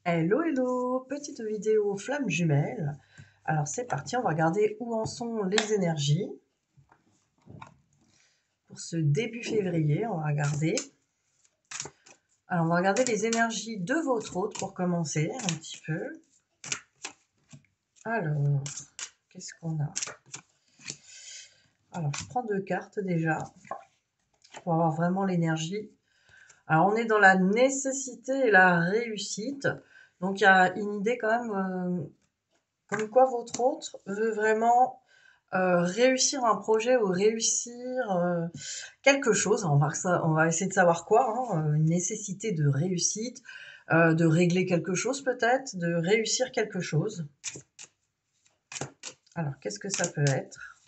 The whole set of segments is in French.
Hello, hello, petite vidéo flamme jumelle. Alors c'est parti, on va regarder où en sont les énergies. Pour ce début février, on va regarder. Alors on va regarder les énergies de votre hôte pour commencer un petit peu. Alors, qu'est-ce qu'on a? Alors je prends deux cartes déjà pour avoir vraiment l'énergie. Alors on est dans la nécessité et la réussite. Donc il y a une idée quand même comme quoi votre hôte veut vraiment réussir un projet ou réussir quelque chose. On va essayer de savoir quoi, hein, une nécessité de réussite, de régler quelque chose peut-être, de réussir quelque chose. Alors, qu'est-ce que ça peut être?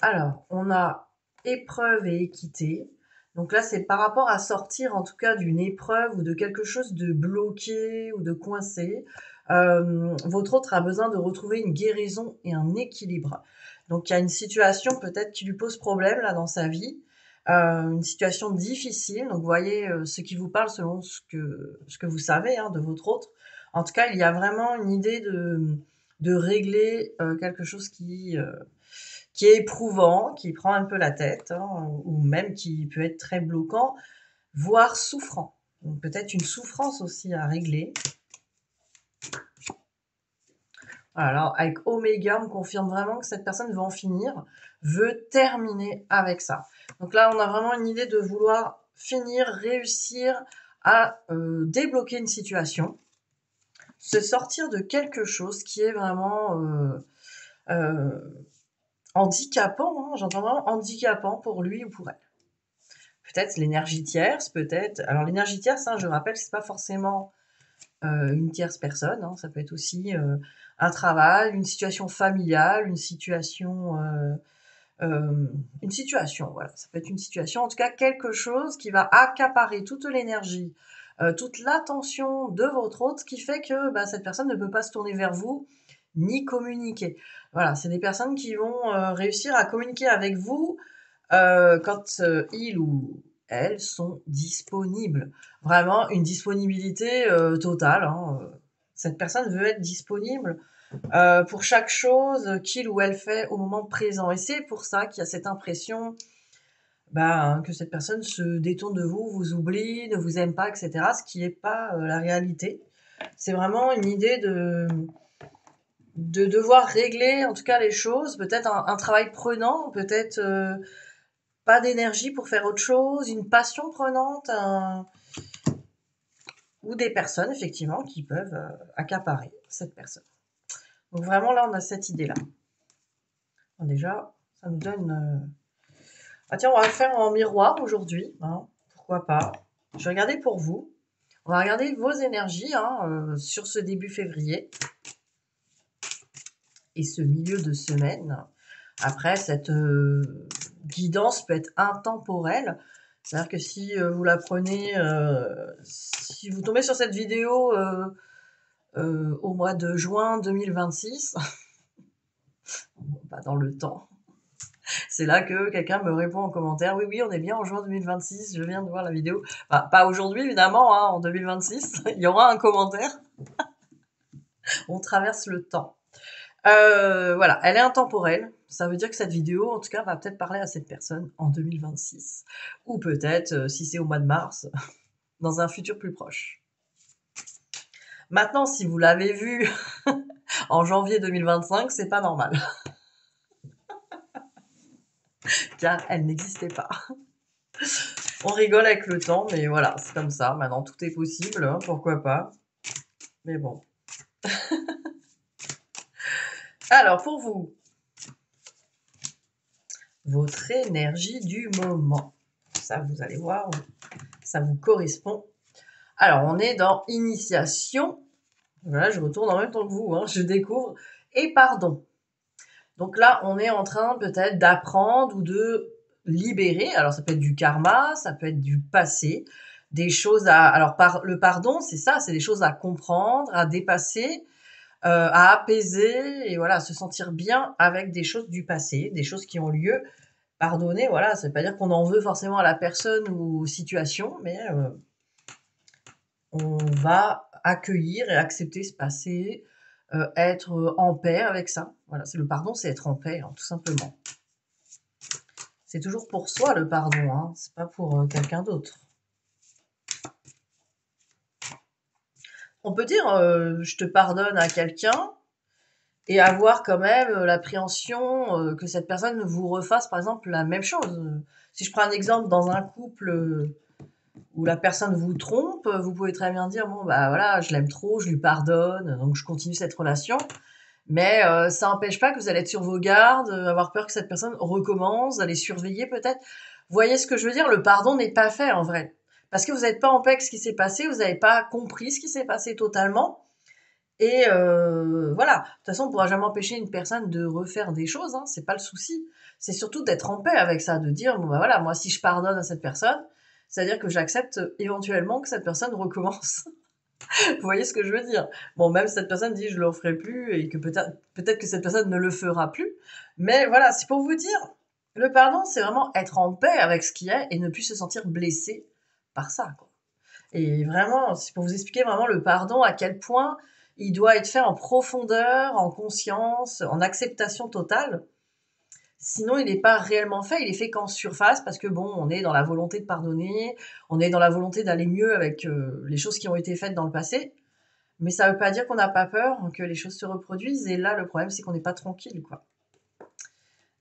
Alors, on a épreuve et équité. Donc là, c'est par rapport à sortir en tout cas d'une épreuve ou de quelque chose de bloqué ou de coincé. Votre autre a besoin de retrouver une guérison et un équilibre. Donc il y a une situation peut-être qui lui pose problème là dans sa vie, une situation difficile. Donc vous voyez ce qui vous parle selon ce que vous savez hein, de votre autre. En tout cas, il y a vraiment une idée de régler quelque chose qui est éprouvant, qui prend un peu la tête, hein, ou même qui peut être très bloquant, voire souffrant. Donc peut-être une souffrance aussi à régler. Alors avec Oméga, on confirme vraiment que cette personne veut en finir, veut terminer avec ça. Donc là, on a vraiment une idée de vouloir finir, réussir à débloquer une situation, se sortir de quelque chose qui est vraiment handicapant, hein, j'entends vraiment handicapant pour lui ou pour elle. Peut-être l'énergie tierce, peut-être. Alors l'énergie tierce, hein, je rappelle, c'est pas forcément une tierce personne, hein, ça peut être aussi un travail, une situation familiale, une situation, voilà, ça peut être une situation, en tout cas quelque chose qui va accaparer toute l'énergie, toute l'attention de votre hôte, ce qui fait que bah, cette personne ne peut pas se tourner vers vous ni communiquer. Voilà, c'est des personnes qui vont réussir à communiquer avec vous quand ils ou elles sont disponibles. Vraiment une disponibilité totale. Hein. Cette personne veut être disponible pour chaque chose qu'il ou elle fait au moment présent. Et c'est pour ça qu'il y a cette impression bah, que cette personne se détourne de vous, vous oublie, ne vous aime pas, etc. Ce qui n'est pas la réalité. C'est vraiment une idée de devoir régler en tout cas les choses, peut-être un travail prenant, peut-être pas d'énergie pour faire autre chose, une passion prenante, ou des personnes effectivement qui peuvent accaparer cette personne. Donc vraiment là on a cette idée-là. Bon, déjà, ça nous donne... Ah tiens, on va le faire en miroir aujourd'hui, hein, pourquoi pas. Je vais regarder pour vous. On va regarder vos énergies hein, sur ce début février et ce milieu de semaine. Après, cette guidance peut être intemporelle. C'est-à-dire que si vous la prenez, si vous tombez sur cette vidéo au mois de juin 2026, pas dans le temps, c'est là que quelqu'un me répond en commentaire, oui, oui, on est bien en juin 2026, je viens de voir la vidéo. Enfin, pas aujourd'hui, évidemment, hein, en 2026, il y aura un commentaire. On traverse le temps. Voilà, elle est intemporelle. Ça veut dire que cette vidéo, en tout cas, va peut-être parler à cette personne en 2026. Ou peut-être, si c'est au mois de mars, dans un futur plus proche. Maintenant, si vous l'avez vue en janvier 2025, c'est pas normal. Car elle n'existait pas. On rigole avec le temps, mais voilà, c'est comme ça. Maintenant, tout est possible, hein, pourquoi pas. Mais bon. Alors, pour vous, votre énergie du moment. Ça, vous allez voir, ça vous correspond. Alors, on est dans initiation. Voilà, je retourne en même temps que vous, hein, je découvre. Et pardon. Donc là, on est en train peut-être d'apprendre ou de libérer. Alors, ça peut être du karma, ça peut être du passé, des choses à... Alors, le pardon, c'est ça, c'est des choses à comprendre, à dépasser, à apaiser, et voilà, à se sentir bien avec des choses du passé, des choses qui ont lieu. Pardonner, voilà, ça veut pas dire qu'on en veut forcément à la personne ou aux situations, mais on va accueillir et accepter ce passé, être en paix avec ça. Voilà, c'est le pardon, c'est être en paix, hein, tout simplement. C'est toujours pour soi le pardon, hein, c'est pas pour quelqu'un d'autre. On peut dire je te pardonne à quelqu'un et avoir quand même l'appréhension que cette personne vous refasse par exemple la même chose. Si je prends un exemple dans un couple où la personne vous trompe, vous pouvez très bien dire bon bah voilà, je l'aime trop, je lui pardonne, donc je continue cette relation. Mais ça n'empêche pas que vous allez être sur vos gardes, avoir peur que cette personne recommence, d'aller surveiller peut-être. Vous voyez ce que je veux dire? Le pardon n'est pas fait en vrai. Parce que vous n'êtes pas en paix avec ce qui s'est passé, vous n'avez pas compris ce qui s'est passé totalement. Et voilà. De toute façon, on ne pourra jamais empêcher une personne de refaire des choses, hein, c'est pas le souci. C'est surtout d'être en paix avec ça, de dire bon bah voilà, moi si je pardonne à cette personne, c'est-à-dire que j'accepte éventuellement que cette personne recommence. Vous voyez ce que je veux dire? Bon, même si cette personne dit: «Je le referai plus» et que peut-être que cette personne ne le fera plus. Mais voilà, c'est pour vous dire, le pardon, c'est vraiment être en paix avec ce qui est et ne plus se sentir blessé par ça, quoi. Et vraiment, c'est pour vous expliquer vraiment le pardon, à quel point il doit être fait en profondeur, en conscience, en acceptation totale. Sinon, il n'est pas réellement fait, il est fait qu'en surface parce que bon, on est dans la volonté de pardonner, on est dans la volonté d'aller mieux avec, les choses qui ont été faites dans le passé. Mais ça veut pas dire qu'on n'a pas peur que les choses se reproduisent. Et là, le problème, c'est qu'on n'est pas tranquille, quoi.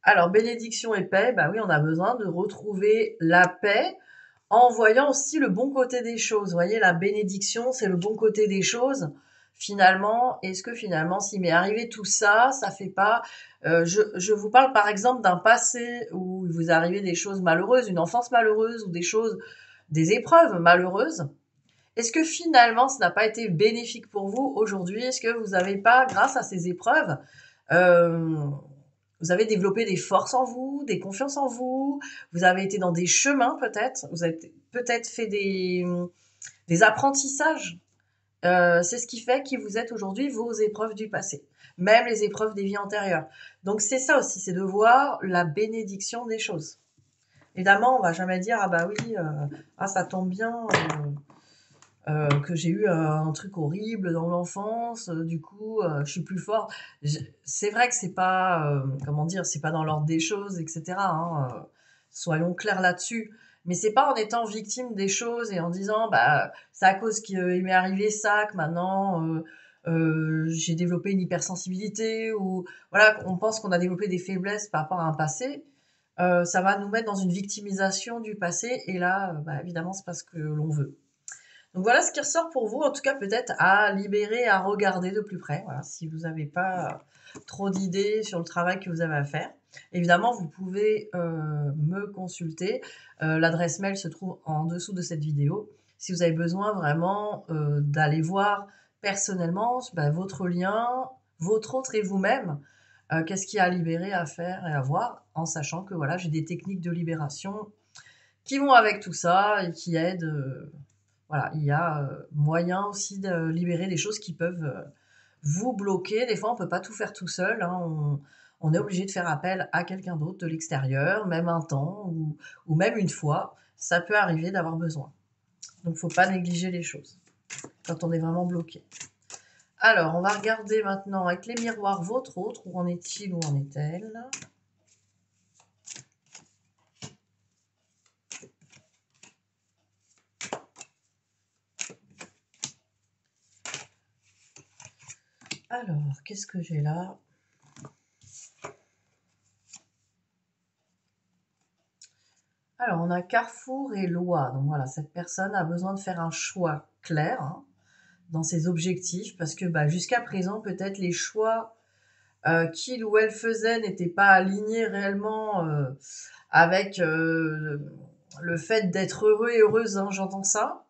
Alors, bénédiction et paix, bah oui, on a besoin de retrouver la paix en voyant aussi le bon côté des choses. Vous voyez, la bénédiction, c'est le bon côté des choses. Finalement, est-ce que finalement, s'il m'est arrivé tout ça, ça fait pas... je vous parle par exemple d'un passé où il vous est arrivé des choses malheureuses, une enfance malheureuse ou des choses, des épreuves malheureuses. Est-ce que finalement, ça n'a pas été bénéfique pour vous aujourd'hui? Est-ce que vous n'avez pas, grâce à ces épreuves, euh, vous avez développé des forces en vous, des confiances en vous, vous avez été dans des chemins peut-être, vous avez peut-être fait des apprentissages. C'est ce qui fait qui vous êtes aujourd'hui, vos épreuves du passé, même les épreuves des vies antérieures. Donc c'est ça aussi, c'est de voir la bénédiction des choses. Évidemment, on va jamais dire ah bah oui, ah ça tombe bien. Que j'ai eu un truc horrible dans l'enfance, du coup, je suis plus fort. C'est vrai que c'est pas, comment dire, c'est pas dans l'ordre des choses, etc. Hein, soyons clairs là-dessus. Mais c'est pas en étant victime des choses et en disant, bah, c'est à cause qu'il m'est arrivé ça que maintenant j'ai développé une hypersensibilité ou voilà, on pense qu'on a développé des faiblesses par rapport à un passé. Ça va nous mettre dans une victimisation du passé et là, bah, évidemment, c'est pas ce que l'on veut. Donc voilà ce qui ressort pour vous, en tout cas peut-être à libérer, à regarder de plus près, voilà, si vous n'avez pas trop d'idées sur le travail que vous avez à faire. Évidemment, vous pouvez me consulter. L'adresse mail se trouve en dessous de cette vidéo. Si vous avez besoin vraiment d'aller voir personnellement bah, votre lien, votre autre et vous-même, qu'est-ce qu'il y a à libérer, à faire et à voir, en sachant que voilà, j'ai des techniques de libération qui vont avec tout ça et qui aident. Voilà, il y a moyen aussi de libérer des choses qui peuvent vous bloquer. Des fois, on peut pas tout faire tout seul, hein. On est obligé de faire appel à quelqu'un d'autre de l'extérieur, même un temps ou même une fois. Ça peut arriver d'avoir besoin. Donc, faut pas négliger les choses quand on est vraiment bloqué. Alors, on va regarder maintenant avec les miroirs votre autre. Où en est-il? Où en est-elle? Alors, qu'est-ce que j'ai là? Alors, on a carrefour et loi. Donc voilà, cette personne a besoin de faire un choix clair, hein, dans ses objectifs parce que bah, jusqu'à présent, peut-être les choix qu'il ou elle faisait n'étaient pas alignés réellement avec le fait d'être heureux et heureuse, hein, j'entends ça.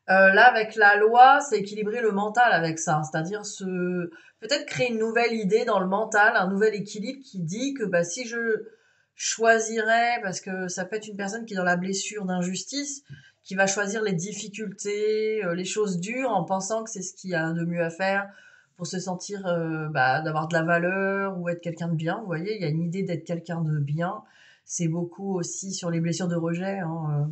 Là, avec la loi, c'est équilibrer le mental avec ça, c'est-à-dire peut-être créer une nouvelle idée dans le mental, un nouvel équilibre qui dit que bah, si je choisirais, parce que ça peut être une personne qui est dans la blessure d'injustice, qui va choisir les difficultés, les choses dures, en pensant que c'est ce qu'il y a de mieux à faire pour se sentir, bah, d'avoir de la valeur ou être quelqu'un de bien. Vous voyez, il y a une idée d'être quelqu'un de bien. C'est beaucoup aussi sur les blessures de rejet, hein,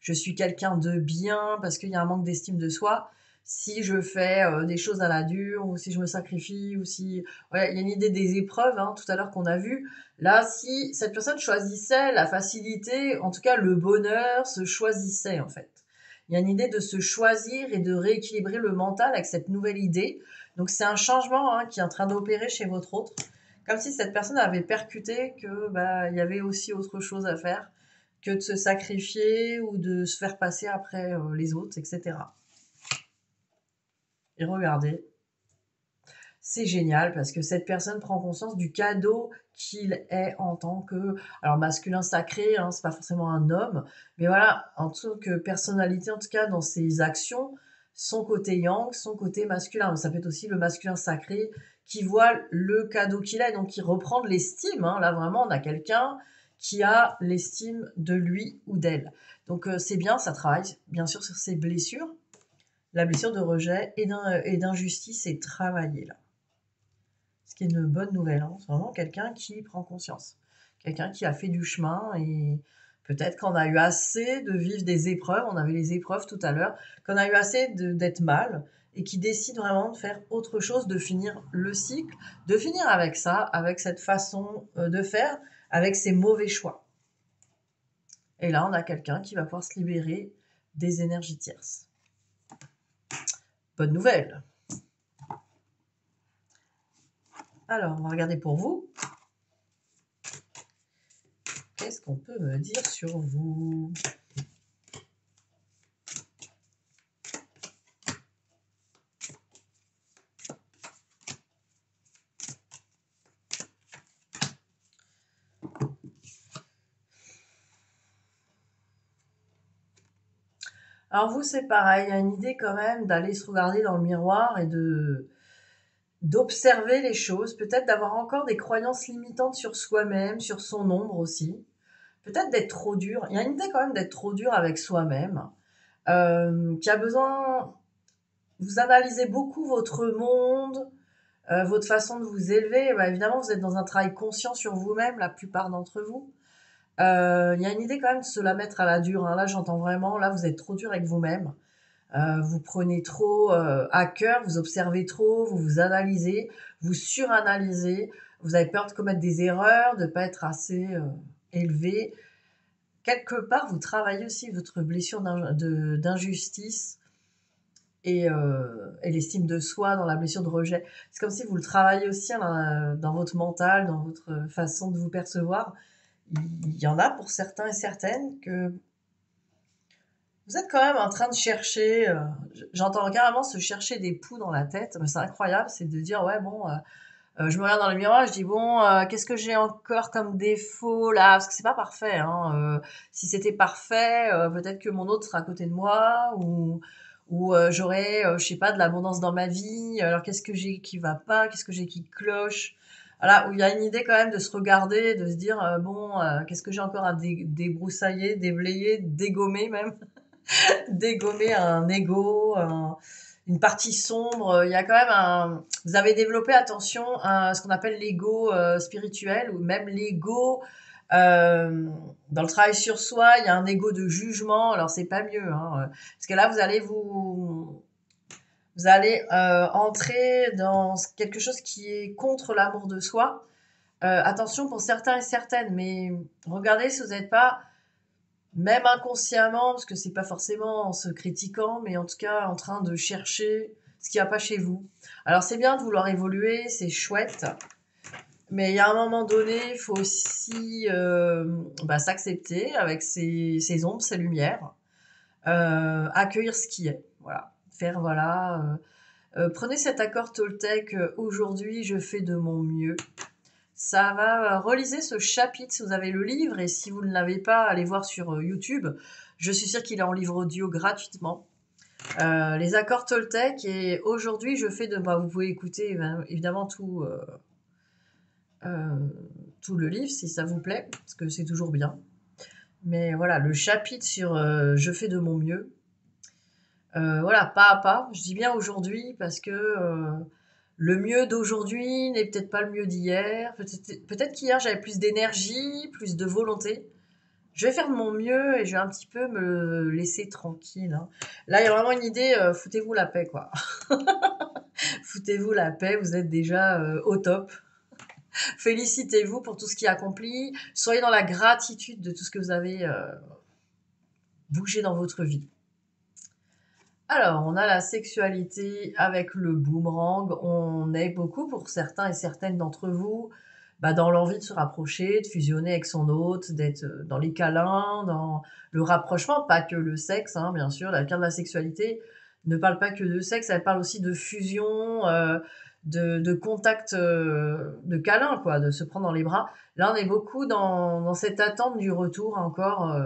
je suis quelqu'un de bien parce qu'il y a un manque d'estime de soi. Si je fais des choses à la dure, ou si je me sacrifie, ou si... Ouais, il y a une idée des épreuves, hein, tout à l'heure qu'on a vu. Là, si cette personne choisissait la facilité, en tout cas le bonheur se choisissait en fait. Il y a une idée de se choisir et de rééquilibrer le mental avec cette nouvelle idée. Donc c'est un changement qui est en train d'opérer chez votre autre. Comme si cette personne avait percuté que il y avait aussi autre chose à faire que de se sacrifier ou de se faire passer après les autres, etc. Et regardez, c'est génial parce que cette personne prend conscience du cadeau qu'il est en tant que, alors masculin sacré, hein, c'est pas forcément un homme, mais voilà, en tant que personnalité, en tout cas dans ses actions, son côté yang, son côté masculin. Ça peut être aussi le masculin sacré qui voit le cadeau qu'il a, et donc qui reprend de l'estime. Hein. Là vraiment, on a quelqu'un qui a l'estime de lui ou d'elle. Donc c'est bien, ça travaille bien sûr sur ses blessures. La blessure de rejet et d'injustice est travaillée là. Ce qui est une bonne nouvelle, hein. C'est vraiment quelqu'un qui prend conscience. Quelqu'un qui a fait du chemin et peut-être qu'on a eu assez de vivre des épreuves, on avait les épreuves tout à l'heure, qu'on a eu assez d'être mal et qui décide vraiment de faire autre chose, de finir le cycle, de finir avec ça, avec cette façon de faire, avec ses mauvais choix. Et là, on a quelqu'un qui va pouvoir se libérer des énergies tierces. Bonne nouvelle. Alors, on va regarder pour vous. Qu'est-ce qu'on peut me dire sur vous? Alors vous, c'est pareil, il y a une idée quand même d'aller se regarder dans le miroir et d'observer les choses, peut-être d'avoir encore des croyances limitantes sur soi-même, sur son ombre aussi, peut-être d'être trop dur. Il y a une idée quand même d'être trop dur avec soi-même, qui a besoin... Vous analysez beaucoup votre monde, votre façon de vous élever. Évidemment, vous êtes dans un travail conscient sur vous-même, la plupart d'entre vous. Il y a une idée quand même de se la mettre à la dure. Hein. Là, j'entends vraiment, là, vous êtes trop dur avec vous-même. Vous prenez trop à cœur, vous observez trop, vous vous analysez, vous suranalysez, vous avez peur de commettre des erreurs, de ne pas être assez élevé. Quelque part, vous travaillez aussi votre blessure d'injustice et l'estime de soi dans la blessure de rejet. C'est comme si vous le travaillez aussi dans votre mental, dans votre façon de vous percevoir. Il y en a pour certains et certaines que vous êtes quand même en train de chercher, j'entends carrément se chercher des poux dans la tête, c'est incroyable, c'est de dire ouais bon, je me regarde dans le miroir, je dis bon, qu'est-ce que j'ai encore comme défaut là? Parce que c'est pas parfait, hein. Si c'était parfait, peut-être que mon autre sera à côté de moi ou j'aurais, je sais pas, de l'abondance dans ma vie. Alors qu'est-ce que j'ai qui va pas? Qu'est-ce que j'ai qui cloche? Voilà, où il y a une idée quand même de se regarder, de se dire bon, qu'est-ce que j'ai encore à débroussailler, déblayer, dégommer même. Dégommer un ego, une partie sombre. Il y a quand même vous avez développé, attention, ce qu'on appelle l'ego spirituel ou même l'ego dans le travail sur soi. Il y a un ego de jugement. Alors c'est pas mieux, hein, parce que là vous allez entrer dans quelque chose qui est contre l'amour de soi. Attention pour certains et certaines, mais regardez si vous n'êtes pas même inconsciemment, parce que c'est pas forcément en se critiquant, mais en tout cas en train de chercher ce qu'il n'y a pas chez vous. Alors c'est bien de vouloir évoluer, c'est chouette, mais il y a un moment donné, il faut aussi s'accepter avec ses ombres, ses lumières, accueillir ce qui est. Voilà, faire voilà. Prenez cet accord Toltec, aujourd'hui je fais de mon mieux. Ça va, relisez ce chapitre si vous avez le livre et si vous ne l'avez pas, allez voir sur YouTube. Je suis sûre qu'il est en livre audio gratuitement. Les accords Toltec et aujourd'hui je fais de... vous pouvez écouter évidemment tout le livre si ça vous plaît, parce que c'est toujours bien. Mais voilà, le chapitre sur je fais de mon mieux. Voilà, pas à pas. Je dis bien aujourd'hui parce que le mieux d'aujourd'hui n'est peut-être pas le mieux d'hier. Peut-être qu'hier, j'avais plus d'énergie, plus de volonté. je vais faire de mon mieux et je vais un petit peu me laisser tranquille, hein. Là, il y a vraiment une idée, foutez-vous la paix, quoi. Foutez-vous la paix, vous êtes déjà au top. Félicitez-vous pour tout ce qui est accompli. Soyez dans la gratitude de tout ce que vous avez bougé dans votre vie. Alors, on a la sexualité avec le boomerang. On est beaucoup, pour certains et certaines d'entre vous, dans l'envie de se rapprocher, de fusionner avec son hôte, d'être dans les câlins, dans le rapprochement, pas que le sexe, hein, bien sûr. La carte de la sexualité ne parle pas que de sexe, elle parle aussi de fusion, de contact, de câlin, quoi, de se prendre dans les bras. Là, on est beaucoup dans cette attente du retour encore.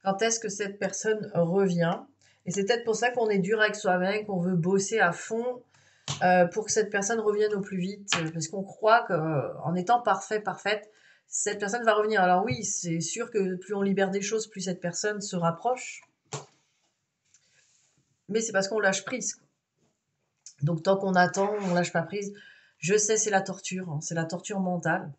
Quand est-ce que cette personne revient? Et c'est peut-être pour ça qu'on est dur avec soi-même, qu'on veut bosser à fond pour que cette personne revienne au plus vite, parce qu'on croit qu'en étant parfait, parfaite, cette personne va revenir. Alors oui, c'est sûr que plus on libère des choses, plus cette personne se rapproche, mais c'est parce qu'on lâche prise, quoi. Donc tant qu'on attend, on lâche pas prise. Je sais, c'est la torture, hein, c'est la torture mentale.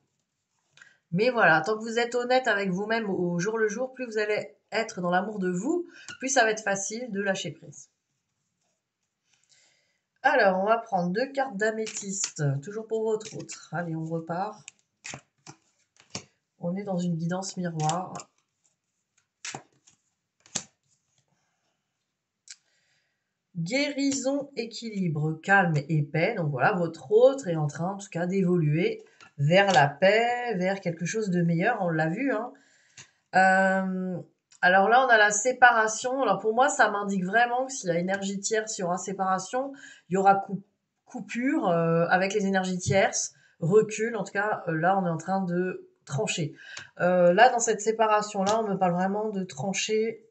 Mais voilà, tant que vous êtes honnête avec vous-même au jour le jour, plus vous allez être dans l'amour de vous, plus ça va être facile de lâcher prise. Alors, on va prendre 2 cartes d'améthyste, toujours pour votre autre. Allez, on repart. On est dans une guidance miroir. Guérison, équilibre, calme et paix. Donc voilà, votre autre est en train, en tout cas, d'évoluer vers la paix, vers quelque chose de meilleur. On l'a vu, hein. Alors là, on a la séparation. Alors pour moi, ça m'indique vraiment que s'il y a énergie tierce, il y aura séparation. Il y aura coupure avec les énergies tierces, recul. En tout cas, là, on est en train de trancher. Là, dans cette séparation-là, on me parle vraiment de trancher,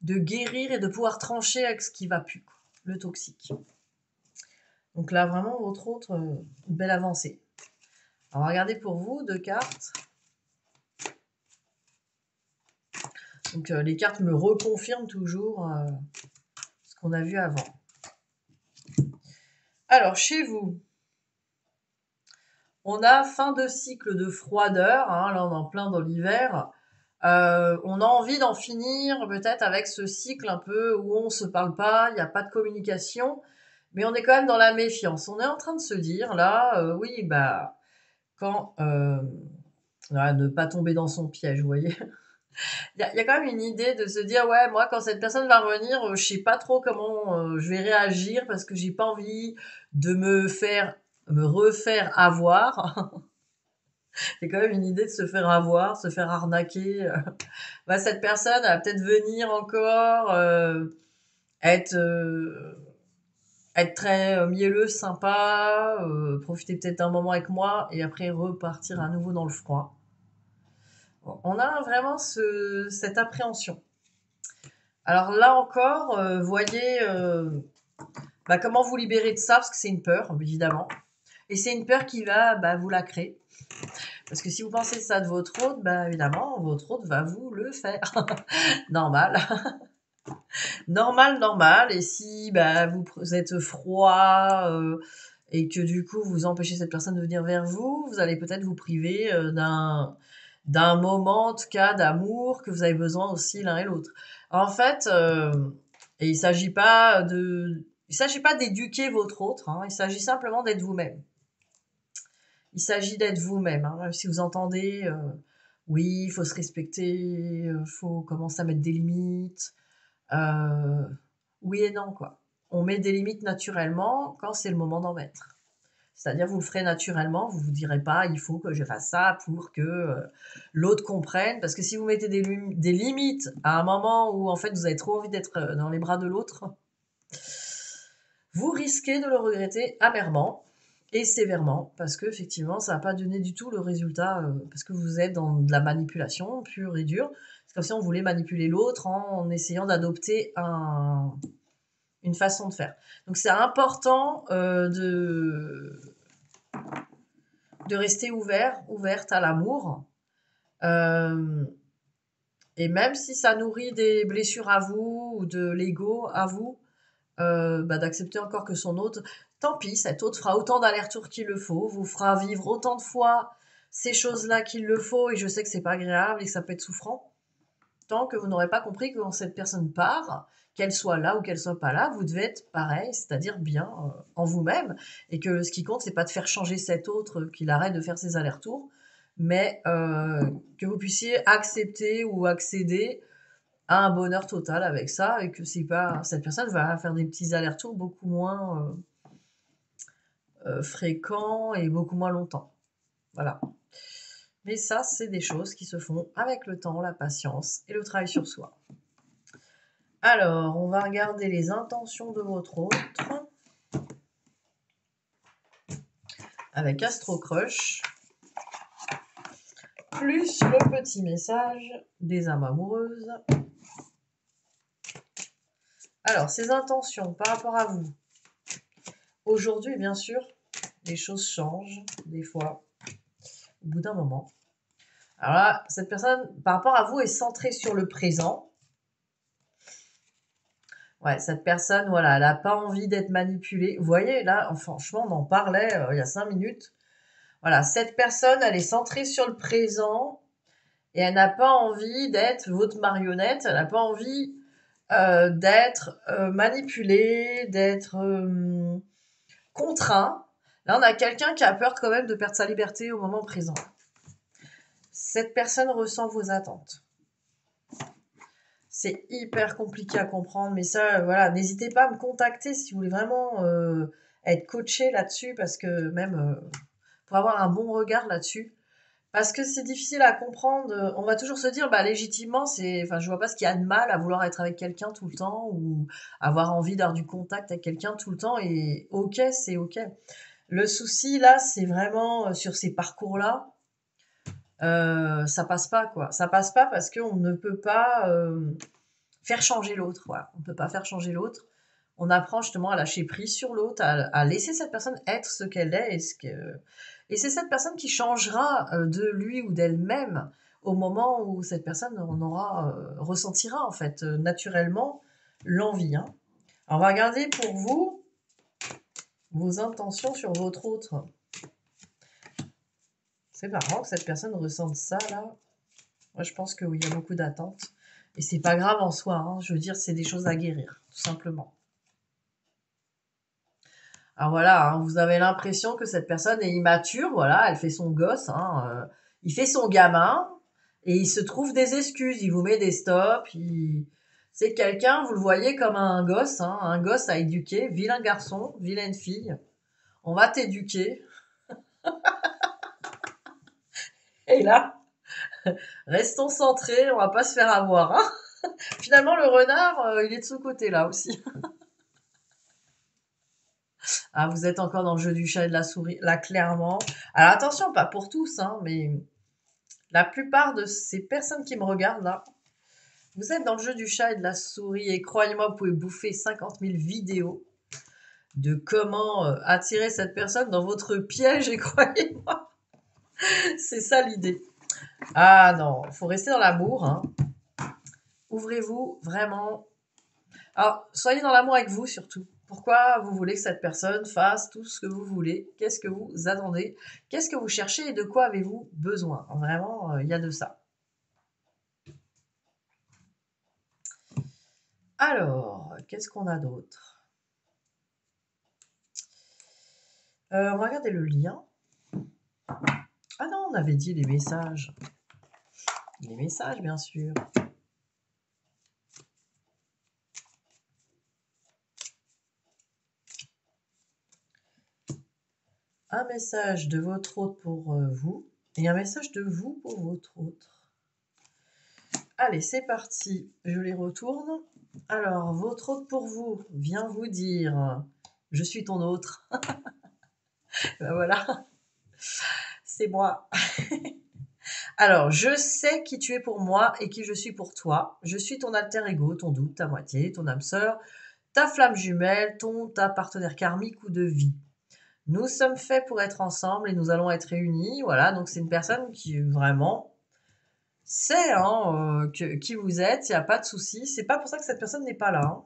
de guérir et de pouvoir trancher avec ce qui va plus, quoi, le toxique. Donc là, vraiment, votre autre, une belle avancée. Alors, regardez pour vous, 2 cartes. Donc les cartes me reconfirment toujours ce qu'on a vu avant. Alors, chez vous, on a fin de cycle de froideur, hein, là on est en plein dans l'hiver. On a envie d'en finir peut-être avec ce cycle un peu où on se parle pas, il n'y a pas de communication, mais on est quand même dans la méfiance. On est en train de se dire là, oui, quand ne pas tomber dans son piège, vous voyez. Il y a quand même une idée de se dire, ouais, moi, quand cette personne va revenir, je sais pas trop comment je vais réagir parce que j'ai pas envie de me refaire avoir. C'est quand même une idée de se faire avoir, se faire arnaquer. Cette personne va peut-être venir encore être, être très mielleuse, sympa, profiter peut-être d'un moment avec moi et après repartir à nouveau dans le froid. On a vraiment cette appréhension. Alors là encore, voyez comment vous libérer de ça, parce que c'est une peur, évidemment. Et c'est une peur qui va vous la créer. Parce que si vous pensez ça de votre hôte, évidemment, votre hôte va vous le faire. Normal. Normal. Et si vous êtes froid et que du coup vous empêchez cette personne de venir vers vous, vous allez peut-être vous priver d'un moment, en tout cas, d'amour que vous avez besoin aussi l'un et l'autre. En fait, et il s'agit pas d'éduquer votre autre, hein, il s'agit simplement d'être vous-même. Il s'agit d'être vous-même, hein. Si vous entendez, oui, il faut se respecter, il faut commencer à mettre des limites. Oui et non, quoi. On met des limites naturellement quand c'est le moment d'en mettre. C'est-à-dire, vous le ferez naturellement, vous vous direz pas, il faut que je fasse ça pour que l'autre comprenne. Parce que si vous mettez des limites à un moment où, en fait, vous avez trop envie d'être dans les bras de l'autre, vous risquez de le regretter amèrement et sévèrement, parce que effectivement, ça va pas donner du tout le résultat, parce que vous êtes dans de la manipulation pure et dure. C'est comme si on voulait manipuler l'autre en essayant d'adopter une façon de faire. Donc c'est important de rester ouverte à l'amour. Et même si ça nourrit des blessures à vous ou de l'ego à vous, d'accepter encore que son autre, tant pis, cet autre fera autant d'allers-retours qu'il le faut, vous fera vivre autant de fois ces choses-là qu'il le faut, et je sais que c'est pas agréable et que ça peut être souffrant. tant que vous n'aurez pas compris que quand cette personne part, qu'elle soit là ou qu'elle soit pas là, vous devez être pareil, c'est-à-dire bien en vous-même, et que ce qui compte, c'est pas de faire changer cet autre, qu'il arrête de faire ses allers-retours, mais que vous puissiez accepter ou accéder à un bonheur total avec ça, et que c'est pas cette personne va faire des petits allers-retours beaucoup moins fréquents et beaucoup moins longtemps. Voilà. Mais ça, c'est des choses qui se font avec le temps, la patience et le travail sur soi. Alors, on va regarder les intentions de votre autre avec Astro Crush, plus le petit message des âmes amoureuses. Alors, ces intentions par rapport à vous. Aujourd'hui, bien sûr, les choses changent des fois, au bout d'un moment. Alors là, cette personne, par rapport à vous, est centrée sur le présent. Ouais, cette personne, voilà, elle n'a pas envie d'être manipulée. Vous voyez, là, franchement, on en parlait il y a 5 minutes. Voilà, cette personne, elle est centrée sur le présent et elle n'a pas envie d'être votre marionnette. Elle n'a pas envie d'être manipulée, d'être contraint. Là, on a quelqu'un qui a peur quand même de perdre sa liberté au moment présent. Cette personne ressent vos attentes. C'est hyper compliqué à comprendre, mais ça, voilà, n'hésitez pas à me contacter si vous voulez vraiment être coaché là-dessus, parce que même pour avoir un bon regard là-dessus, parce que c'est difficile à comprendre. On va toujours se dire, bah légitimement, je vois pas ce qu'il y a de mal à vouloir être avec quelqu'un tout le temps ou avoir envie d'avoir du contact avec quelqu'un tout le temps. Et ok, c'est ok. Le souci là, c'est vraiment sur ces parcours-là. Ça passe pas, quoi. Ça passe pas parce qu'on ne peut pas faire changer l'autre. Voilà. On ne peut pas faire changer l'autre. On apprend justement à lâcher prise sur l'autre, à laisser cette personne être ce qu'elle est. Et c'est cette personne qui changera de lui ou d'elle-même au moment où cette personne ressentira en fait naturellement l'envie. Hein. Alors on va regarder pour vous vos intentions sur votre autre. C'est marrant que cette personne ressente ça là. Moi je pense que oui, il y a beaucoup d'attentes. Et c'est pas grave en soi, hein. Je veux dire, c'est des choses à guérir, tout simplement. Alors voilà, hein, vous avez l'impression que cette personne est immature, voilà, elle fait son gosse, hein, il fait son gamin, et il se trouve des excuses, il vous met des stops, c'est quelqu'un, vous le voyez comme un gosse, hein, un gosse à éduquer, vilain garçon, vilaine fille, on va t'éduquer, et là, restons centrés, on va pas se faire avoir, hein. Finalement, le renard, il est de ce côté-là aussi. Ah, vous êtes encore dans le jeu du chat et de la souris, là, clairement. Alors attention, pas pour tous, hein, mais la plupart de ces personnes qui me regardent, là, vous êtes dans le jeu du chat et de la souris, et croyez-moi, vous pouvez bouffer 50 000 vidéos de comment attirer cette personne dans votre piège, et croyez-moi, c'est ça l'idée. Ah non, il faut rester dans l'amour, hein. Ouvrez-vous, vraiment. Alors, soyez dans l'amour avec vous, surtout. Pourquoi vous voulez que cette personne fasse tout ce que vous voulez? Qu'est-ce que vous attendez? Qu'est-ce que vous cherchez et de quoi avez-vous besoin? Vraiment, il y a de ça. Alors, qu'est-ce qu'on a d'autre? On va regarder le lien. Ah non, on avait dit les messages. Les messages, bien sûr. Un message de votre autre pour vous et un message de vous pour votre autre. Allez, c'est parti. Je les retourne. Alors, votre autre pour vous vient vous dire « Je suis ton autre ». Ben voilà, c'est moi. Alors, je sais qui tu es pour moi et qui je suis pour toi. Je suis ton alter ego, ton doute, ta moitié, ton âme sœur, ta flamme jumelle, ta partenaire karmique ou de vie. Nous sommes faits pour être ensemble et nous allons être réunis. Voilà, donc c'est une personne qui vraiment sait hein, qui vous êtes, il n'y a pas de souci. C'est pas pour ça que cette personne n'est pas là. Hein.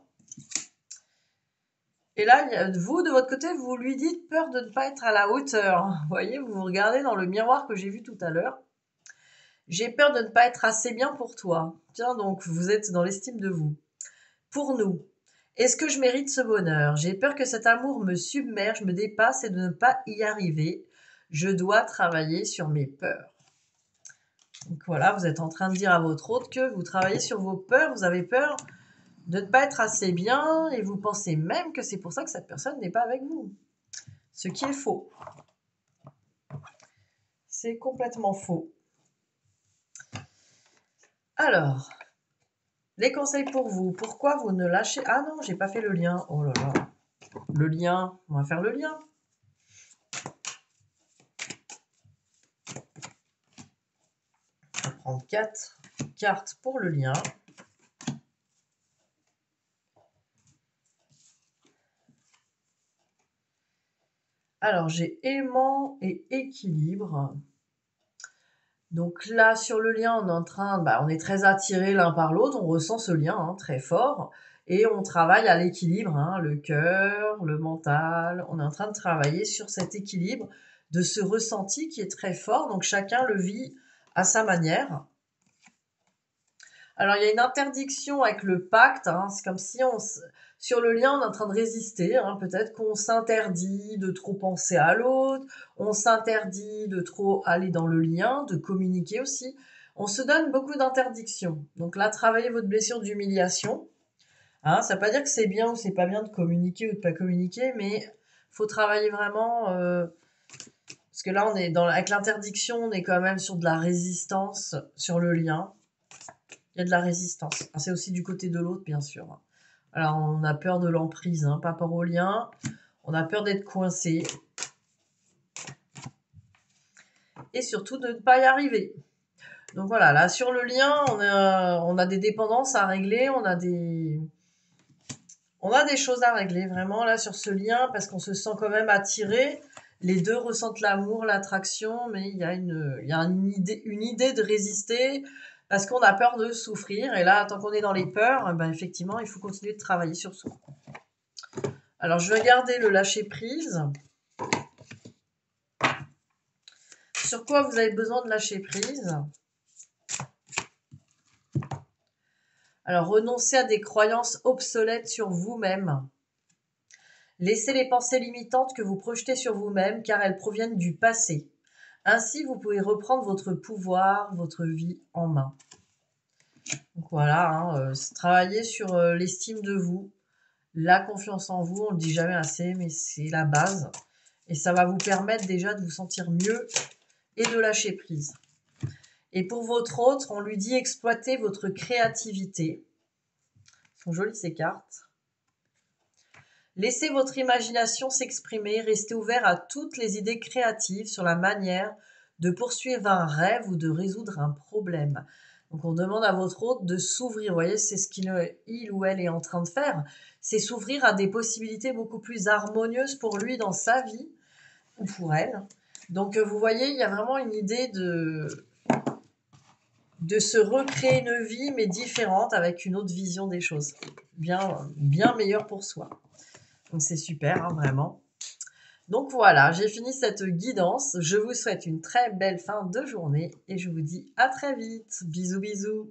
Et là, vous, de votre côté, vous lui dites peur de ne pas être à la hauteur. Vous voyez, vous vous regardez dans le miroir que j'ai vu tout à l'heure. J'ai peur de ne pas être assez bien pour toi. Tiens donc, vous êtes dans l'estime de vous. Pour nous, est-ce que je mérite ce bonheur? J'ai peur que cet amour me submerge, me dépasse et de ne pas y arriver. Je dois travailler sur mes peurs. Donc voilà, vous êtes en train de dire à votre hôte que vous travaillez sur vos peurs, vous avez peur de ne pas être assez bien et vous pensez même que c'est pour ça que cette personne n'est pas avec vous. Ce qui est faux. C'est complètement faux. Alors, les conseils pour vous. Pourquoi vous ne lâchez... Ah non, j'ai pas fait le lien. Oh là là. Le lien. On va faire le lien. On va prendre 4 cartes pour le lien. Alors, j'ai aimant et équilibre. Donc là, sur le lien, on est en train, on est très attirés l'un par l'autre, on ressent ce lien très fort, et on travaille à l'équilibre, le cœur, le mental, on est en train de travailler sur cet équilibre de ce ressenti qui est très fort, donc chacun le vit à sa manière. Alors, il y a une interdiction avec le pacte, c'est comme si sur le lien, on est en train de résister, peut-être qu'on s'interdit de trop penser à l'autre, on s'interdit de trop aller dans le lien, de communiquer aussi. On se donne beaucoup d'interdictions. Donc là, travaillez votre blessure d'humiliation. Ça ne veut pas dire que c'est bien ou c'est pas bien de communiquer ou de pas communiquer, mais faut travailler vraiment... parce que là, avec l'interdiction, on est quand même sur de la résistance sur le lien. Il y a de la résistance. C'est aussi du côté de l'autre, bien sûr. Alors, on a peur de l'emprise, par rapport au lien. On a peur d'être coincé. Et surtout de ne pas y arriver. Donc voilà, là, sur le lien, on a des dépendances à régler. On a des choses à régler, vraiment, là, sur ce lien, parce qu'on se sent quand même attiré. Les deux ressentent l'amour, l'attraction, mais il y a une idée de résister, parce qu'on a peur de souffrir. Et là, tant qu'on est dans les peurs, effectivement, il faut continuer de travailler sur soi. Alors, je vais regarder le lâcher-prise. Sur quoi vous avez besoin de lâcher prise? Alors, renoncez à des croyances obsolètes sur vous-même. Laissez les pensées limitantes que vous projetez sur vous-même, car elles proviennent du passé. Ainsi, vous pouvez reprendre votre pouvoir, votre vie en main. Donc voilà, travailler sur l'estime de vous, la confiance en vous, on ne le dit jamais assez, mais c'est la base. Et ça va vous permettre déjà de vous sentir mieux et de lâcher prise. Et pour votre autre, on lui dit exploitez votre créativité. Elles sont jolies ces cartes. Laissez votre imagination s'exprimer, restez ouvert à toutes les idées créatives sur la manière de poursuivre un rêve ou de résoudre un problème. Donc on demande à votre hôte de s'ouvrir, vous voyez, c'est ce qu'il ou elle est en train de faire, c'est s'ouvrir à des possibilités beaucoup plus harmonieuses pour lui dans sa vie, ou pour elle. Donc vous voyez, il y a vraiment une idée de se recréer une vie, mais différente, avec une autre vision des choses, bien meilleure pour soi. Donc c'est super, vraiment. Donc voilà, j'ai fini cette guidance. Je vous souhaite une très belle fin de journée et je vous dis à très vite. Bisous, bisous.